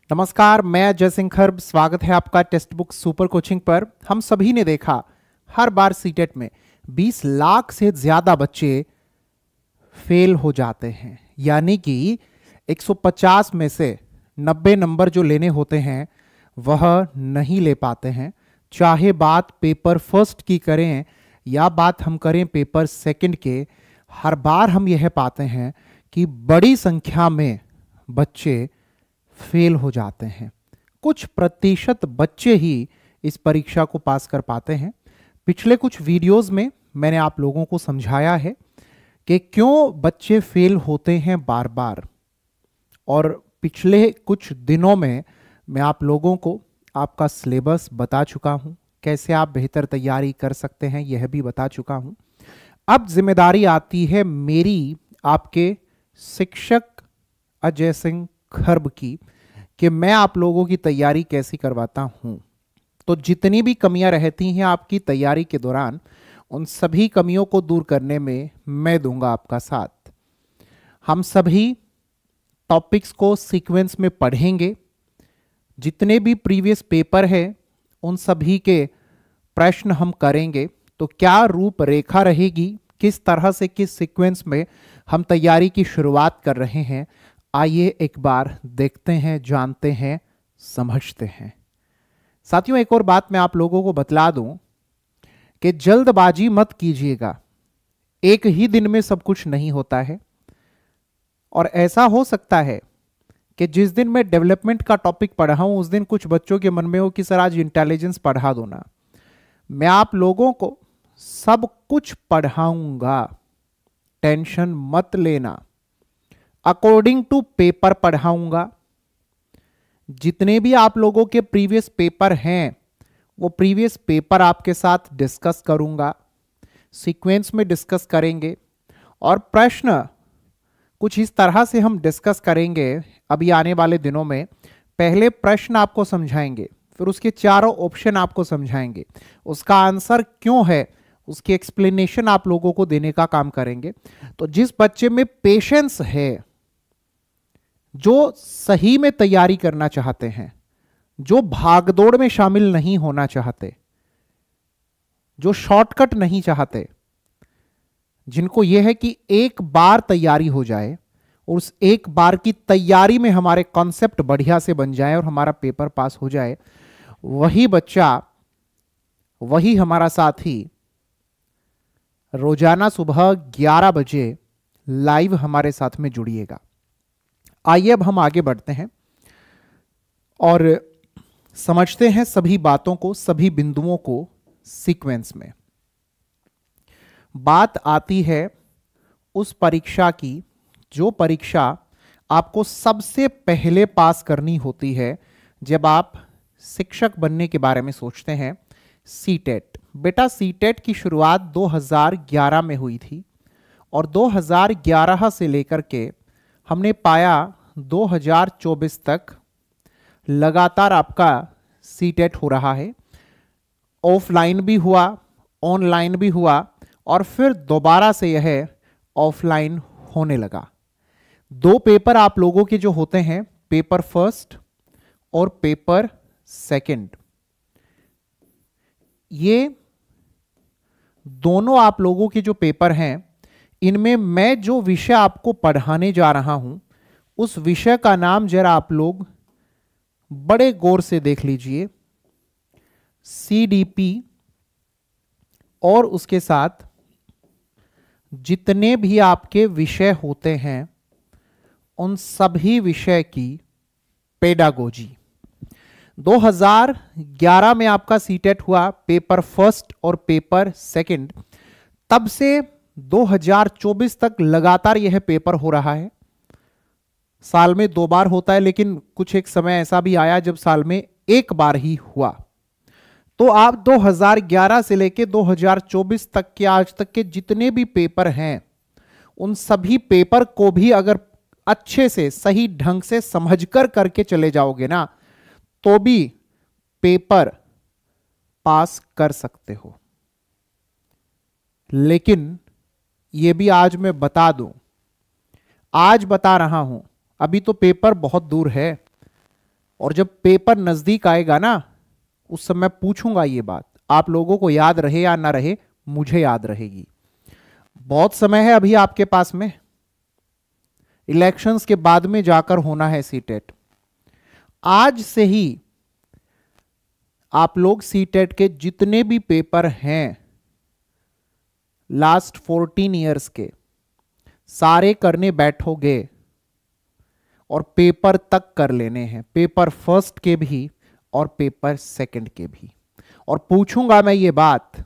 नमस्कार, मैं अजय सिंह खर्ब। स्वागत है आपका टेक्स्ट बुक सुपर कोचिंग पर। हम सभी ने देखा हर बार सीटेट में 20 लाख से ज्यादा बच्चे फेल हो जाते हैं, यानी कि 150 में से 90 नंबर जो लेने होते हैं वह नहीं ले पाते हैं। चाहे बात पेपर फर्स्ट की करें या बात हम करें पेपर सेकंड के, हर बार हम यह पाते हैं कि बड़ी संख्या में बच्चे फेल हो जाते हैं। कुछ प्रतिशत बच्चे ही इस परीक्षा को पास कर पाते हैं। पिछले कुछ वीडियोस में मैंने आप लोगों को समझाया है कि क्यों बच्चे फेल होते हैं बार बार, और पिछले कुछ दिनों में मैं आप लोगों को आपका सिलेबस बता चुका हूं, कैसे आप बेहतर तैयारी कर सकते हैं यह भी बता चुका हूं। अब जिम्मेदारी आती है मेरी आपके शिक्षक अजय सिंह खर्ब की कि मैं आप लोगों की तैयारी कैसी करवाता हूं। तो जितनी भी कमियां रहती हैं आपकी तैयारी के दौरान, उन सभी कमियों को दूर करने में मैं दूंगा आपका साथ। हम सभी टॉपिक्स को सीक्वेंस में पढ़ेंगे। जितने भी प्रीवियस पेपर है उन सभी के प्रश्न हम करेंगे। तो क्या रूपरेखा रहेगी, किस तरह से किस सीक्वेंस में हम तैयारी की शुरुआत कर रहे हैं, आइए एक बार देखते हैं, जानते हैं, समझते हैं। साथियों, एक और बात मैं आप लोगों को बतला दूं कि जल्दबाजी मत कीजिएगा। एक ही दिन में सब कुछ नहीं होता है, और ऐसा हो सकता है कि जिस दिन मैं डेवलपमेंट का टॉपिक पढ़ा हूं उस दिन कुछ बच्चों के मन में हो कि सर आज इंटेलिजेंस पढ़ा दो ना। मैं आप लोगों को सब कुछ पढ़ाऊंगा, टेंशन मत लेना। अकॉर्डिंग टू पेपर पढ़ाऊंगा। जितने भी आप लोगों के प्रीवियस पेपर हैं वो प्रीवियस पेपर आपके साथ डिस्कस करूंगा, सीक्वेंस में डिस्कस करेंगे, और प्रश्न कुछ इस तरह से हम डिस्कस करेंगे अभी आने वाले दिनों में। पहले प्रश्न आपको समझाएंगे, फिर उसके चारों ऑप्शन आपको समझाएंगे, उसका आंसर क्यों है उसकी एक्सप्लेनेशन आप लोगों को देने का काम करेंगे। तो जिस बच्चे में पेशेंस है, जो सही में तैयारी करना चाहते हैं, जो भागदौड़ में शामिल नहीं होना चाहते, जो शॉर्टकट नहीं चाहते, जिनको यह है कि एक बार तैयारी हो जाए और उस एक बार की तैयारी में हमारे कॉन्सेप्ट बढ़िया से बन जाए और हमारा पेपर पास हो जाए, वही बच्चा, वही हमारा साथी रोजाना सुबह 11 बजे लाइव हमारे साथ में जुड़िएगा। आइए अब हम आगे बढ़ते हैं और समझते हैं सभी बातों को, सभी बिंदुओं को सीक्वेंस में। बात आती है उस परीक्षा की जो परीक्षा आपको सबसे पहले पास करनी होती है जब आप शिक्षक बनने के बारे में सोचते हैं, सीटेट। बेटा, सीटेट की शुरुआत 2011 में हुई थी और 2011 से लेकर के हमने पाया 2024 तक लगातार आपका सीटेट हो रहा है। ऑफलाइन भी हुआ, ऑनलाइन भी हुआ, और फिर दोबारा से यह ऑफलाइन होने लगा। 2 पेपर आप लोगों के जो होते हैं, पेपर फर्स्ट और पेपर सेकंड, ये दोनों आप लोगों के जो पेपर हैं, इनमें मैं जो विषय आपको पढ़ाने जा रहा हूं उस विषय का नाम जरा आप लोग बड़े गौर से देख लीजिए। सीडीपी और उसके साथ जितने भी आपके विषय होते हैं उन सभी विषय की पेडागोजी। 2011 में आपका सीटेट हुआ, पेपर फर्स्ट और पेपर सेकंड। तब से 2024 तक लगातार यह पेपर हो रहा है। साल में 2 बार होता है, लेकिन कुछ एक समय ऐसा भी आया जब साल में 1 बार ही हुआ। तो आप 2011 से लेकर 2024 तक के आज तक के जितने भी पेपर हैं उन सभी पेपर को भी अगर अच्छे से सही ढंग से समझकर करके चले जाओगे ना, तो भी पेपर पास कर सकते हो। लेकिन यह भी आज मैं बता दूं, आज बता रहा हूं, अभी तो पेपर बहुत दूर है और जब पेपर नजदीक आएगा ना, उस समय पूछूंगा ये बात, आप लोगों को याद रहे या ना रहे, मुझे याद रहेगी। बहुत समय है अभी आपके पास में, इलेक्शंस के बाद में जाकर होना है सीटेट। आज से ही आप लोग सीटेट के जितने भी पेपर हैं लास्ट 14 इयर्स के, सारे करने बैठोगे और पेपर तक कर लेने हैं, पेपर फर्स्ट के भी और पेपर सेकंड के भी। और पूछूंगा मैं ये बात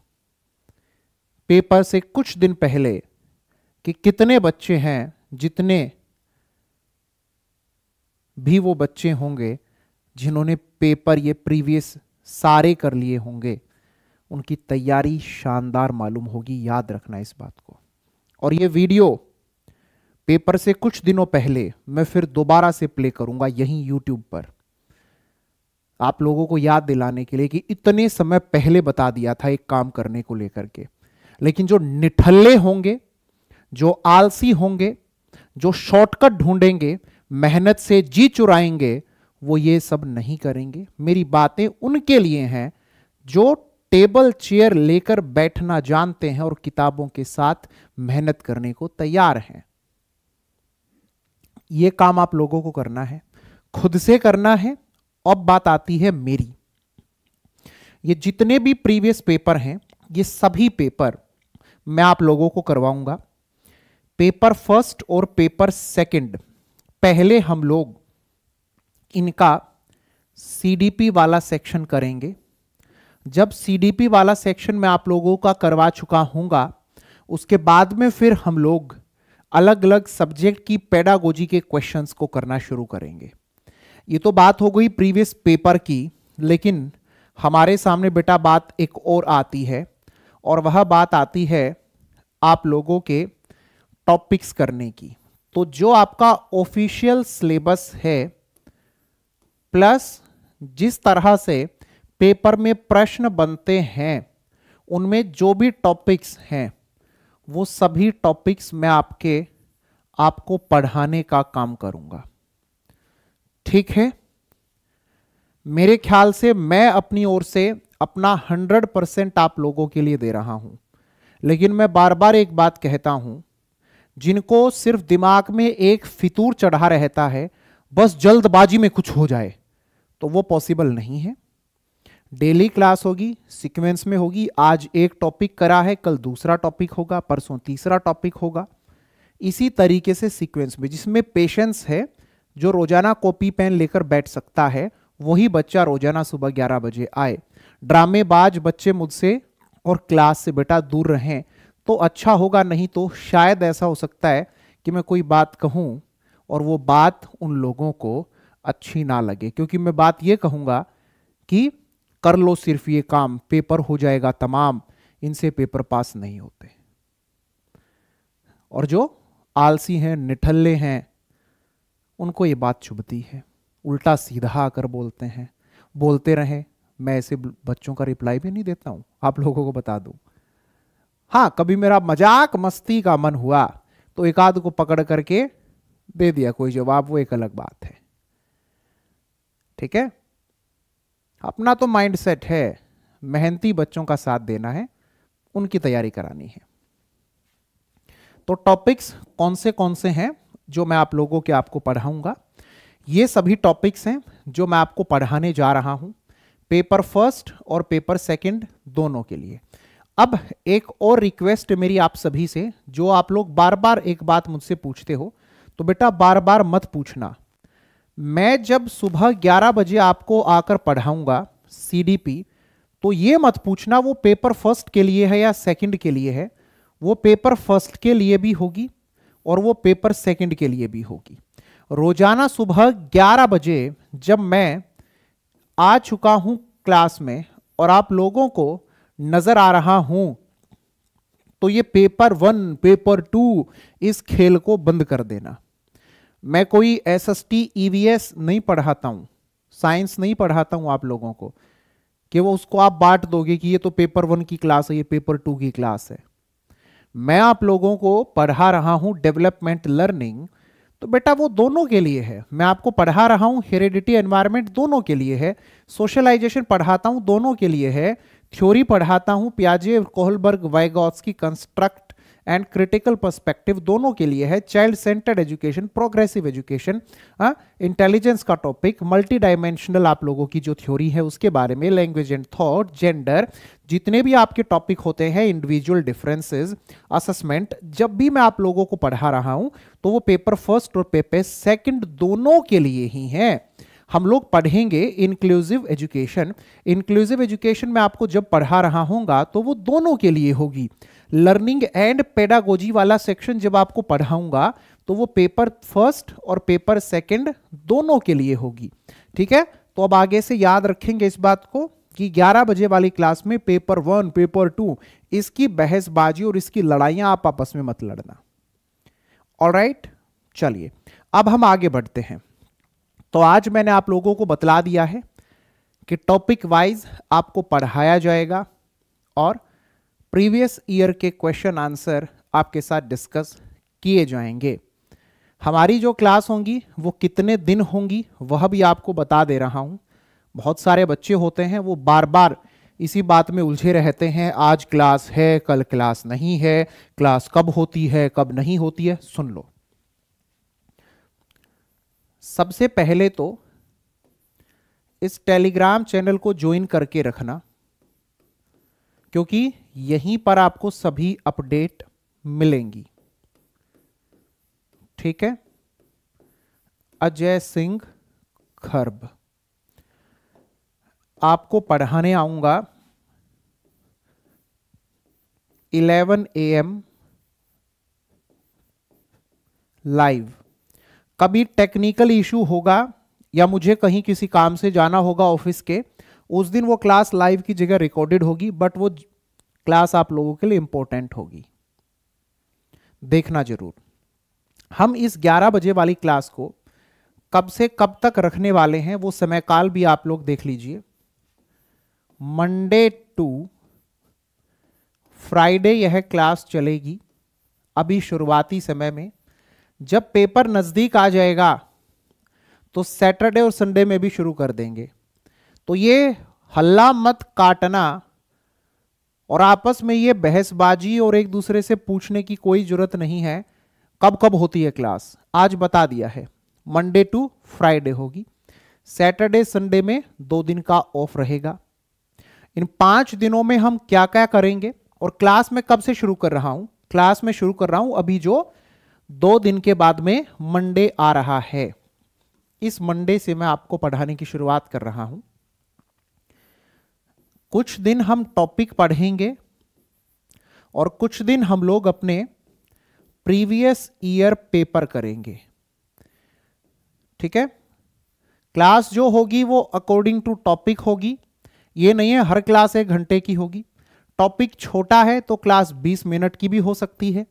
पेपर से कुछ दिन पहले कि कितने बच्चे हैं, जितने भी वो बच्चे होंगे जिन्होंने पेपर ये प्रीवियस सारे कर लिए होंगे, उनकी तैयारी शानदार मालूम होगी, याद रखना इस बात को। और ये वीडियो पेपर से कुछ दिनों पहले मैं फिर दोबारा से प्ले करूंगा यहीं यूट्यूब पर, आप लोगों को याद दिलाने के लिए कि इतने समय पहले बता दिया था एक काम करने को लेकर के। लेकिन जो निठल्ले होंगे, जो आलसी होंगे, जो शॉर्टकट ढूंढेंगे, मेहनत से जी चुराएंगे, वो ये सब नहीं करेंगे। मेरी बातें उनके लिए हैं जो टेबल चेयर लेकर बैठना जानते हैं और किताबों के साथ मेहनत करने को तैयार हैं। ये काम आप लोगों को करना है, खुद से करना है। अब बात आती है मेरी, ये जितने भी प्रीवियस पेपर हैं, ये सभी पेपर मैं आप लोगों को करवाऊंगा। पेपर फर्स्ट और पेपर सेकंड पहले हम लोग इनका सीडीपी वाला सेक्शन करेंगे। जब सीडीपी वाला सेक्शन मैं आप लोगों का करवा चुका हूंगा, उसके बाद में फिर हम लोग अलग अलग सब्जेक्ट की पेडागोजी के क्वेश्चंस को करना शुरू करेंगे। ये तो बात हो गई प्रीवियस पेपर की, लेकिन हमारे सामने बेटा बात एक और आती है, और वह बात आती है आप लोगों के टॉपिक्स करने की। तो जो आपका ऑफिशियल सिलेबस है, प्लस जिस तरह से पेपर में प्रश्न बनते हैं, उनमें जो भी टॉपिक्स हैं, वो सभी टॉपिक्स मैं आपको पढ़ाने का काम करूंगा। ठीक है? मेरे ख्याल से मैं अपनी ओर से अपना 100% आप लोगों के लिए दे रहा हूं। लेकिन मैं बार बार एक बात कहता हूं, जिनको सिर्फ दिमाग में एक फितूर चढ़ा रहता है, बस जल्दबाजी में कुछ हो जाए, तो वो पॉसिबल नहीं है। डेली क्लास होगी, सीक्वेंस में होगी। आज एक टॉपिक करा है, कल दूसरा टॉपिक होगा, परसों तीसरा टॉपिक होगा। इसी तरीके से सीक्वेंस में, जिसमें पेशेंस है, जो रोजाना कॉपी पेन लेकर बैठ सकता है, वही बच्चा रोजाना सुबह 11 बजे आए। ड्रामेबाज बच्चे मुझसे और क्लास से बेटा दूर रहें तो अच्छा होगा, नहीं तो शायद ऐसा हो सकता है कि मैं कोई बात कहूं और वो बात उन लोगों को अच्छी ना लगे, क्योंकि मैं बात ये कहूंगा कि कर लो सिर्फ ये काम, पेपर हो जाएगा तमाम, इनसे पेपर पास नहीं होते। और जो आलसी हैं, निठल्ले हैं, उनको ये बात चुभती है, उल्टा सीधा आकर बोलते हैं। बोलते रहे, मैं ऐसे बच्चों का रिप्लाई भी नहीं देता हूं, आप लोगों को बता दूं। हाँ, कभी मेरा मजाक मस्ती का मन हुआ तो एक आध को पकड़ करके दे दिया कोई जवाब, वो एक अलग बात है। ठीक है? अपना तो माइंड सेट है, मेहनती बच्चों का साथ देना है, उनकी तैयारी करानी है। तो टॉपिक्स कौन से हैं जो मैं आप लोगों के आपको पढ़ाऊंगा? ये सभी टॉपिक्स हैं जो मैं आपको पढ़ाने जा रहा हूं, पेपर फर्स्ट और पेपर सेकंड दोनों के लिए। अब एक और रिक्वेस्ट मेरी आप सभी से, जो आप लोग बार बार एक बात मुझसे पूछते हो, तो बेटा बार बार मत पूछना। मैं जब सुबह 11 बजे आपको आकर पढ़ाऊंगा सीडीपी, तो ये मत पूछना वो पेपर फर्स्ट के लिए है या सेकंड के लिए है। वो पेपर फर्स्ट के लिए भी होगी और वो पेपर सेकंड के लिए भी होगी। रोजाना सुबह 11 बजे जब मैं आ चुका हूं क्लास में और आप लोगों को नजर आ रहा हूं, तो ये पेपर 1, पेपर 2 इस खेल को बंद कर देना। मैं कोई एसएसटी ईवीएस नहीं पढ़ाता हूं, साइंस नहीं पढ़ाता हूं आप लोगों को कि वो उसको आप बांट दोगे कि ये तो पेपर 1 की क्लास है, ये पेपर 2 की क्लास है। मैं आप लोगों को पढ़ा रहा हूं डेवलपमेंट लर्निंग, तो बेटा वो दोनों के लिए है। मैं आपको पढ़ा रहा हूं, हेरेडिटी एनवायरनमेंट दोनों के लिए है, सोशलाइजेशन पढ़ाता हूं दोनों के लिए है, थ्योरी पढ़ाता हूं पियाजे, Kohlberg, Vygotsky, construct and critical perspective दोनों के लिए है, child centred education, progressive education, intelligence का टॉपिक, मल्टी डायमेंशनल आप लोगों की जो थ्योरी है उसके बारे में, लैंग्वेज एंड थॉट, जेंडर, जितने भी आपके टॉपिक होते हैं, इंडिविजुअल डिफरेंसेस, असेसमेंट, जब भी मैं आप लोगों को पढ़ा रहा हूं तो वो पेपर फर्स्ट और पेपर सेकंड दोनों के लिए ही है। हम लोग पढ़ेंगे इंक्लूसिव एजुकेशन। इंक्लूसिव एजुकेशन में आपको जब पढ़ा रहा हूंगा तो वो दोनों के लिए होगी। लर्निंग एंड पेडागोजी वाला सेक्शन जब आपको पढ़ाऊंगा तो वो पेपर फर्स्ट और पेपर सेकंड दोनों के लिए होगी। ठीक है, तो अब आगे से याद रखेंगे इस बात को कि 11 बजे वाली क्लास में पेपर 1, पेपर 2 इसकी बहसबाजी और इसकी लड़ाइयां आप आपस में मत लड़ना। ऑलराइट, चलिए अब हम आगे बढ़ते हैं। तो आज मैंने आप लोगों को बतला दिया है कि टॉपिक वाइज आपको पढ़ाया जाएगा और प्रीवियस ईयर के क्वेश्चन आंसर आपके साथ डिस्कस किए जाएंगे। हमारी जो क्लास होंगी वो कितने दिन होंगी वह भी आपको बता दे रहा हूं। बहुत सारे बच्चे होते हैं वो बार बार इसी बात में उलझे रहते हैं, आज क्लास है कल क्लास नहीं है, क्लास कब होती है कब नहीं होती है। सुन लो, सबसे पहले तो इस टेलीग्राम चैनल को ज्वाइन करके रखना, क्योंकि यहीं पर आपको सभी अपडेट मिलेंगी। ठीक है, अजय सिंह खर्ब आपको पढ़ाने आऊंगा 11 AM लाइव। कभी टेक्निकल इशू होगा या मुझे कहीं किसी काम से जाना होगा ऑफिस के, उस दिन वो क्लास लाइव की जगह रिकॉर्डेड होगी, बट वो क्लास आप लोगों के लिए इंपॉर्टेंट होगी, देखना जरूर। हम इस 11 बजे वाली क्लास को कब से कब तक रखने वाले हैं वो समय काल भी आप लोग देख लीजिए। मंडे टू फ्राइडे यह क्लास चलेगी अभी शुरुआती समय में। जब पेपर नजदीक आ जाएगा तो सैटरडे और संडे में भी शुरू कर देंगे। तो ये हल्ला मत काटना और आपस में ये बहसबाजी और एक दूसरे से पूछने की कोई जरूरत नहीं है कब कब होती है क्लास। आज बता दिया है, मंडे टू फ्राइडे होगी, सैटरडे संडे में 2 दिन का ऑफ रहेगा। इन 5 दिनों में हम क्या क्या करेंगे और क्लास में कब से शुरू कर रहा हूं, क्लास में शुरू कर रहा हूं अभी जो 2 दिन के बाद में मंडे आ रहा है, इस मंडे से मैं आपको पढ़ाने की शुरुआत कर रहा हूं। कुछ दिन हम टॉपिक पढ़ेंगे और कुछ दिन हम लोग अपने प्रीवियस ईयर पेपर करेंगे। ठीक है, क्लास जो होगी वो अकॉर्डिंग टू टॉपिक होगी। ये नहीं है हर क्लास 1 घंटे की होगी। टॉपिक छोटा है तो क्लास 20 मिनट की भी हो सकती है,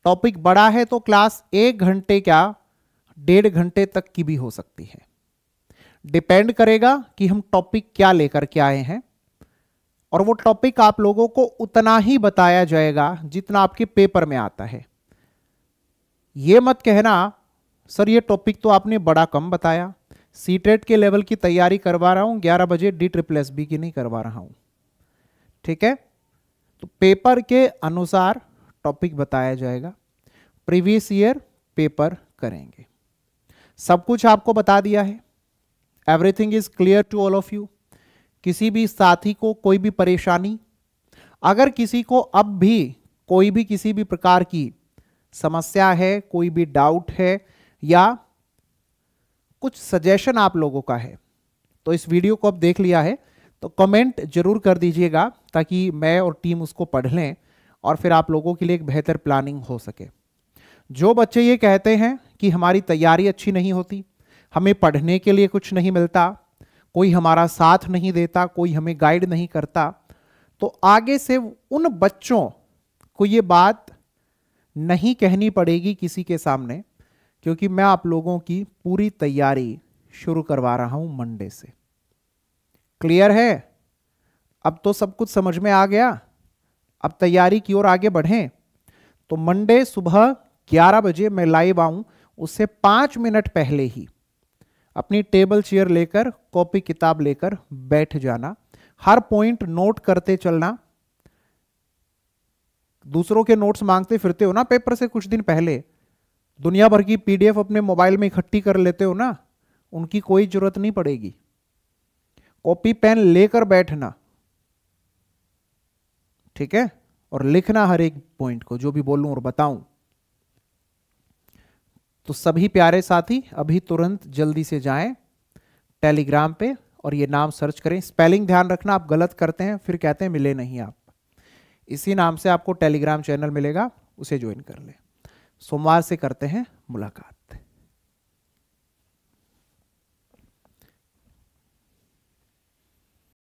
टॉपिक बड़ा है तो क्लास 1 घंटे क्या 1.5 घंटे तक की भी हो सकती है। डिपेंड करेगा कि हम टॉपिक क्या लेकर के आए हैं, और वो टॉपिक आप लोगों को उतना ही बताया जाएगा जितना आपके पेपर में आता है। ये मत कहना सर ये टॉपिक तो आपने बड़ा कम बताया, सीटेट के लेवल की तैयारी करवा रहा हूं 11 बजे, DSSB की नहीं करवा रहा हूं। ठीक है, तो पेपर के अनुसार टॉपिक बताया जाएगा, प्रीवियस ईयर पेपर करेंगे। सब कुछ आपको बता दिया है, everything is clear to all of you. किसी भी साथी को कोई भी परेशानी, अगर किसी को अब भी कोई भी किसी भी प्रकार की समस्या है, कोई भी डाउट है या कुछ सजेशन आप लोगों का है, तो इस वीडियो को अब देख लिया है तो कमेंट जरूर कर दीजिएगा ताकि मैं और टीम उसको पढ़ लें और फिर आप लोगों के लिए एक बेहतर प्लानिंग हो सके। जो बच्चे ये कहते हैं कि हमारी तैयारी अच्छी नहीं होती, हमें पढ़ने के लिए कुछ नहीं मिलता, कोई हमारा साथ नहीं देता, कोई हमें गाइड नहीं करता, तो आगे से उन बच्चों को ये बात नहीं कहनी पड़ेगी किसी के सामने, क्योंकि मैं आप लोगों की पूरी तैयारी शुरू करवा रहा हूं मंडे से। क्लियर है? अब तो सब कुछ समझ में आ गया। अब तैयारी की ओर आगे बढ़ें। तो मंडे सुबह 11 बजे मैं लाइव आऊं उससे 5 मिनट पहले ही अपनी टेबल चेयर लेकर, कॉपी किताब लेकर बैठ जाना। हर पॉइंट नोट करते चलना। दूसरों के नोट्स मांगते फिरते हो ना पेपर से कुछ दिन पहले, दुनिया भर की पीडीएफ अपने मोबाइल में इकट्ठी कर लेते हो ना, उनकी कोई जरूरत नहीं पड़ेगी। कॉपी पेन लेकर बैठना, ठीक है, और लिखना हर एक पॉइंट को, जो भी बोलूं और बताऊं। तो सभी प्यारे साथी अभी तुरंत जल्दी से जाएं टेलीग्राम पे और ये नाम सर्च करें। स्पेलिंग ध्यान रखना, आप गलत करते हैं फिर कहते हैं मिले नहीं आप। इसी नाम से आपको टेलीग्राम चैनल मिलेगा, उसे ज्वाइन कर लें। सोमवार से करते हैं मुलाकात।